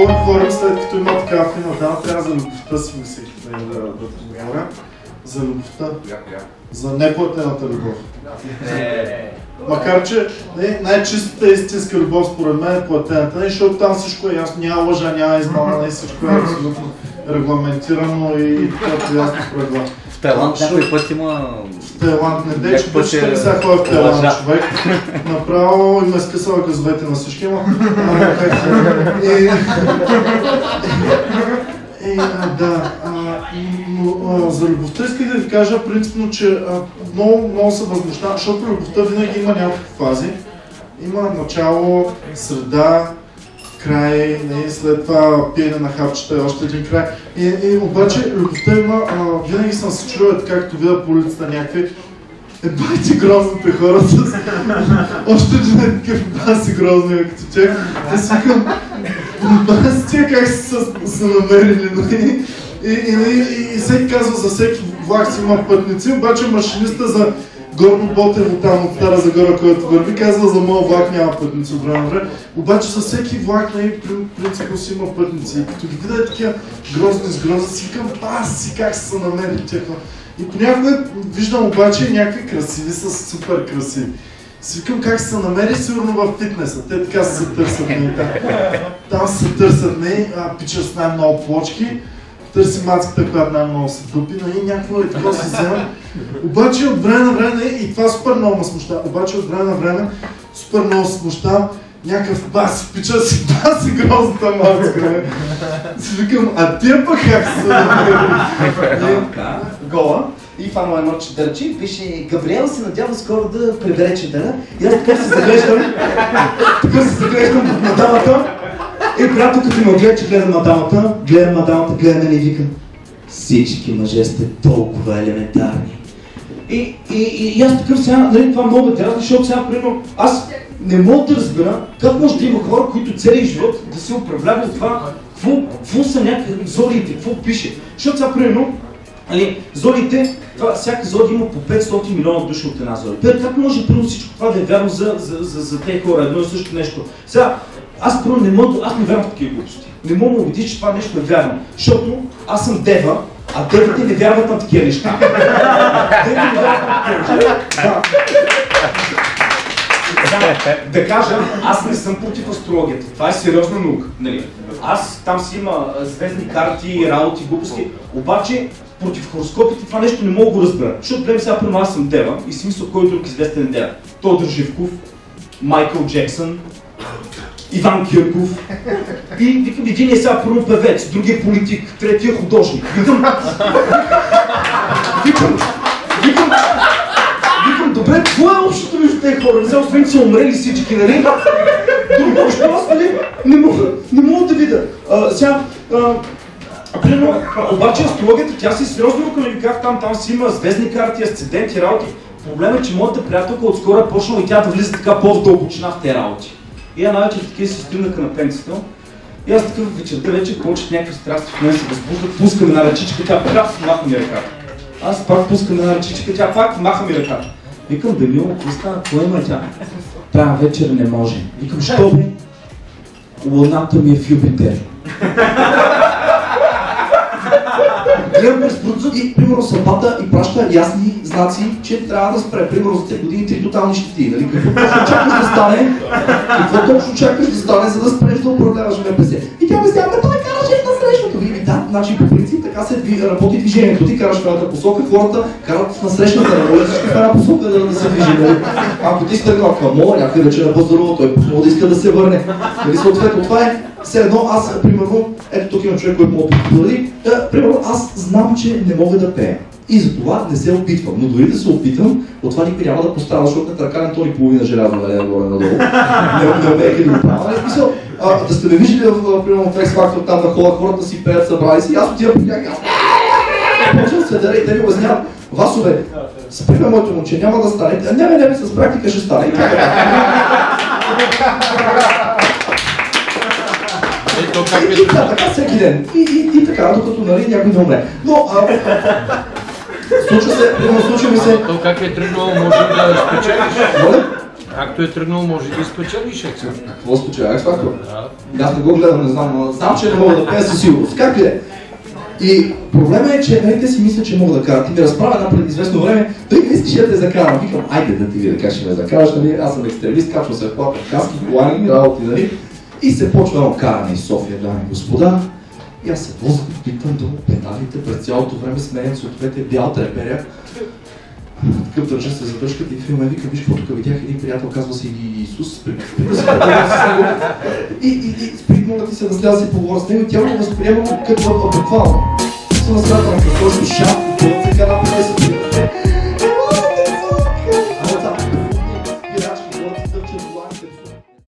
какво говорим след като има такава фина дама, трябва за любовта си мислих да говоря. За любовта. За неплатената любов. Макар че най-чистата истинска любов според мен е платената, защото там всичко е ясно, няма лъжа, няма измама, всичко е абсолютно регламентирано и каквото ясно правила. В Тайланд някой път има... В Тайланд не дей, че пътчета не сега ходя в Тайланд човек. Направо има изкъсала газовете на всички, но за любовта исках да ви кажа принципно, че много се възмущавам, защото любовта винаги има няколко фази. Има начало, среда, край, след това пиене на хапчета и още един край. И обаче любовта има, винаги съм се чувал, както видя по улицата някакви байте грозните хора с още един е такъв баси грозни, като тях. И си викам, баси тя как са намерили, и всеки казва за всеки влак си има пътници, обаче машиниста за Горно Ботево там от Стара Загора, който върви, казва за моят влак няма пътници от време на време. Обаче за всеки влак принципно си има пътници. И като ги видя такива грозни с грозни, си викам, баси как са намерили тях. И понякога виждам обаче някакви красиви, са супер красиви. Свикам как се намери сигурно в фитнеса, те така се търсят, там се търсят, пича с най-много плочки, търси мацката, която най-много се дупи, някакво е такова си взема. Обаче от време на време, и това супер много ме смущава, обаче от време на време супер много се смущава, някакъв баси пича си, баси грозната мацка. Си викам, а тия пък как се намери? Гола. И фано едно четърче, пише Габриел се надява скоро да прибере четена. И аз така се заглеждам на дамата. И приятелката ми отгледа, че гледам мадамата, гледа мен и вика всички мъже сте толкова елементарни. И аз такъв сега, това много да дразни, защото сега, примерно, аз не мога да разбера как може да има хора, които целият живот да се управляват от това, какво са някакви зориите, какво пише. Защото сега, примерно, зорите, всяка зори има по 500 милиона души от една зори. Как може примерно всичко това да е вярно за тези хора, едно и също нещо? Сега, аз не вярвам в такива глупости. Не мога да убедиш, че това нещо е вярно. Защото аз съм дева, а девите не вярват на такива неща. Девите не вярват на такива неща. Да кажа, аз не съм против астрологията. Това е сериозна наука. Аз там си има звездни карти, работи, глупости. Обаче против хороскопите това нещо не мога да го разбера. Защото гледам сега, примерно аз съм дева и си мисля кой друг известен дева. Тодор Живков, Майкъл Джексън, Иван Кирков. И викам, един е сега първо певец, другия политик, третия художник. Викам, добре, какво е общото между тези хора? Сега освен са умрели всички, нали? Друго, още аз, нали? Не мога да видя. Сега, примерно, обаче астрологията, тя си сериозно рука, нали как там си има звездни карти, асценденти, работи. Проблемът е, че моята приятелка отскоро е почнала и тя да влиза така по-в-дълбочина в тези работи. И я най-вече такива си стримнаха на пенцата. И аз такъв вечерта вече почват някакви страсти в мен се възбуждат, пускаме на ръчичка, тя пак маха ми ръката. Аз пак пускам една ръчичка, тя пак маха ми ръката. Викам, Данило, какво има тя? Тая вечер не може. Викам, що бе? Луната ми е в Юпитер. Гледам през пръцът и примерно съдбата и праща ясни знаци, че трябва да спре. Примерно за тези години 3 тотални щети. Нали? Какво точно чакаш да стане? За да спреш да управляваш МПС? И тя обяснява, той караше на срещното. Вие да, значи по принцип така се работи движението. Ти караш в едната посока, хората карат на срещната работа, всички в една посока да се движи. Ако ти си тръгнал към мола, някой вече е по-здорово, той може да иска да се върне. Нали, съответно, това е все едно, аз, примерно, ето тук има човек, който мога да потвърди, примерно, аз знам, че не мога да пея. И затова не се опитвам, но дори да се опитвам, от това никой няма да пострада, защото не търкален тони половина желязо, нали, нагоре-надолу. Не умейки да го правя. В смисъл, да сте ме виждали примерно в X Factor, там на хората си пеят, събрали си, аз отивам по тях, почвам се дара и те ми обясняват, Васове, сприме моето момче, няма да стане, не, с практика ще стане. И така всеки ден. И така, докато нали, някой не умре. Но, случва ми се... То как е тръгнало, може да спечелиш? Моля? както е тръгнал, може да спечелиш екса. Какво спечеля? X Factor? Да. Аз не го гледам, не знам, но знам, че не мога да пея със сигурност. Как ли е? И проблема е, че те си мислят, че мога да карат. И ми разправя една преди известно време, той не искаше да те закарам. Викам, айде да ти видя как ще ме закараш, нали? Аз съм екстремист, качвам се в плата, каски, колани, работи, нали? И се почва едно каране из София, дами и господа. И аз се возя, питам до педалите, през цялото време сменям цветовете, бял треперя. Такъв държа се задържката и филма вика, виж какво тук видях един приятел, казва се Исус, и мога ти се да сляза и поговоря с него, тя го възприема като буквално. Съм на средата на какво слуша,